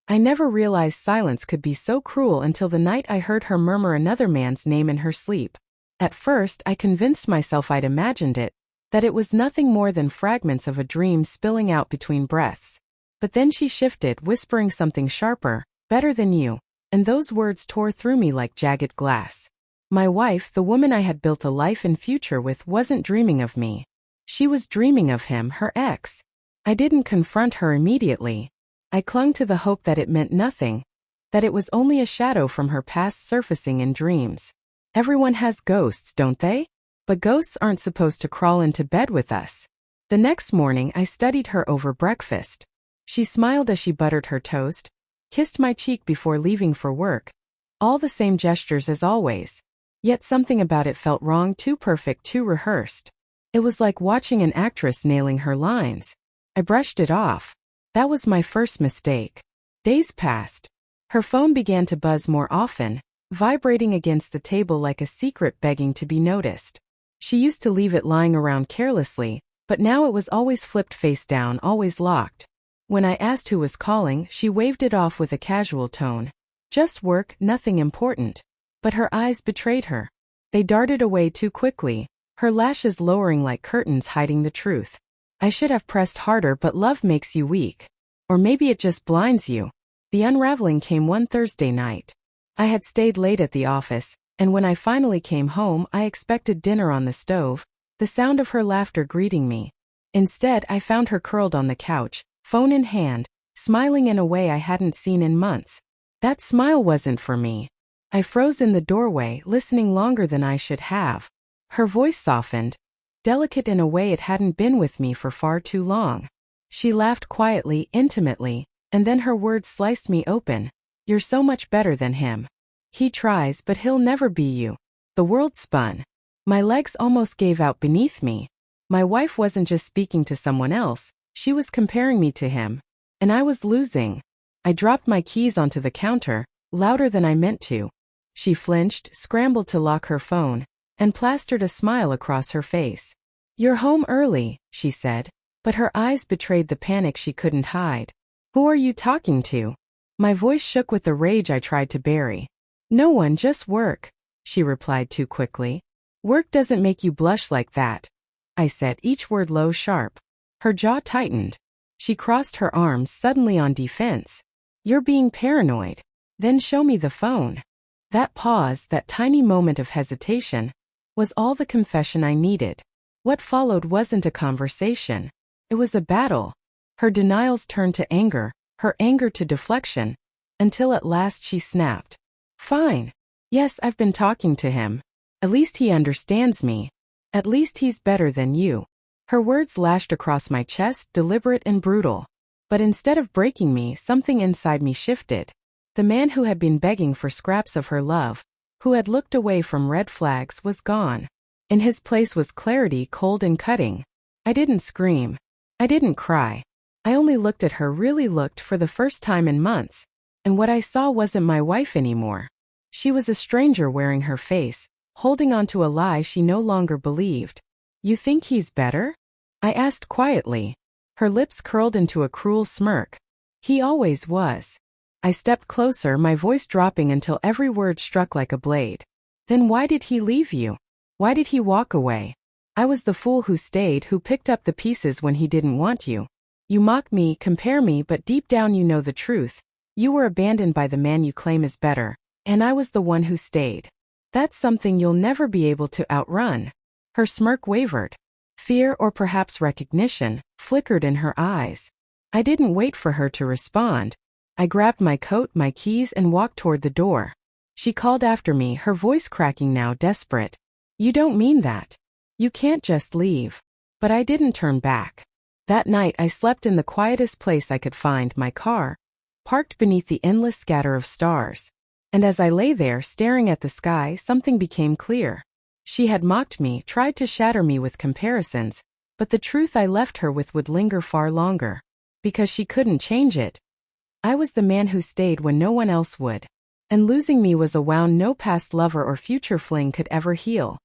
I never realized silence could be so cruel until the night I heard her murmur another man's name in her sleep. At first, I convinced myself I'd imagined it, that it was nothing more than fragments of a dream spilling out between breaths. But then she shifted, whispering something sharper, "Better than you," and those words tore through me like jagged glass. My wife, the woman I had built a life and future with, wasn't dreaming of me. She was dreaming of him, her ex. I didn't confront her immediately. I clung to the hope that it meant nothing, that it was only a shadow from her past surfacing in dreams. Everyone has ghosts, don't they? But ghosts aren't supposed to crawl into bed with us. The next morning, I studied her over breakfast. She smiled as she buttered her toast, kissed my cheek before leaving for work. All the same gestures as always. Yet something about it felt wrong, too perfect, too rehearsed. It was like watching an actress nailing her lines. I brushed it off. That was my first mistake. Days passed. Her phone began to buzz more often, vibrating against the table like a secret begging to be noticed. She used to leave it lying around carelessly, but now it was always flipped face down, always locked. When I asked who was calling, she waved it off with a casual tone. Just work, nothing important. But her eyes betrayed her. They darted away too quickly, her lashes lowering like curtains hiding the truth. I should have pressed harder, but love makes you weak. Or maybe it just blinds you. The unraveling came one Thursday night. I had stayed late at the office, and when I finally came home, I expected dinner on the stove, the sound of her laughter greeting me. Instead, I found her curled on the couch, phone in hand, smiling in a way I hadn't seen in months. That smile wasn't for me. I froze in the doorway, listening longer than I should have. Her voice softened, delicate in a way it hadn't been with me for far too long. She laughed quietly, intimately, and then her words sliced me open. "You're so much better than him. He tries, but he'll never be you." The world spun. My legs almost gave out beneath me. My wife wasn't just speaking to someone else, she was comparing me to him. And I was losing. I dropped my keys onto the counter, louder than I meant to. She flinched, scrambled to lock her phone, and plastered a smile across her face. "You're home early," she said, but her eyes betrayed the panic she couldn't hide. "Who are you talking to?" My voice shook with the rage I tried to bury. "No one, just work," she replied too quickly. "Work doesn't make you blush like that," I said, each word low, sharp. Her jaw tightened. She crossed her arms, suddenly on defense. "You're being paranoid. Then show me the phone." That pause, that tiny moment of hesitation, was all the confession I needed. What followed wasn't a conversation. It was a battle. Her denials turned to anger, her anger to deflection, until at last she snapped. "Fine. Yes, I've been talking to him. At least he understands me. At least he's better than you." Her words lashed across my chest, deliberate and brutal. But instead of breaking me, something inside me shifted. The man who had been begging for scraps of her love, who had looked away from red flags, was gone. In his place was clarity, cold and cutting. I didn't scream. I didn't cry. I only looked at her, really looked, for the first time in months. And what I saw wasn't my wife anymore. She was a stranger wearing her face, holding on to a lie she no longer believed. "You think he's better?" I asked quietly. Her lips curled into a cruel smirk. "He always was." I stepped closer, my voice dropping until every word struck like a blade. "Then why did he leave you? Why did he walk away?" "I was the fool who stayed, who picked up the pieces when he didn't want you. You mock me, compare me, but deep down you know the truth. You were abandoned by the man you claim is better, and I was the one who stayed. That's something you'll never be able to outrun." Her smirk wavered. Fear, or perhaps recognition, flickered in her eyes. I didn't wait for her to respond. I grabbed my coat, my keys, and walked toward the door. She called after me, her voice cracking now, desperate. "You don't mean that. You can't just leave." But I didn't turn back. That night I slept in the quietest place I could find, my car, parked beneath the endless scatter of stars. And as I lay there staring at the sky, something became clear. She had mocked me, tried to shatter me with comparisons, but the truth I left her with would linger far longer. Because she couldn't change it. I was the man who stayed when no one else would. And losing me was a wound no past lover or future fling could ever heal.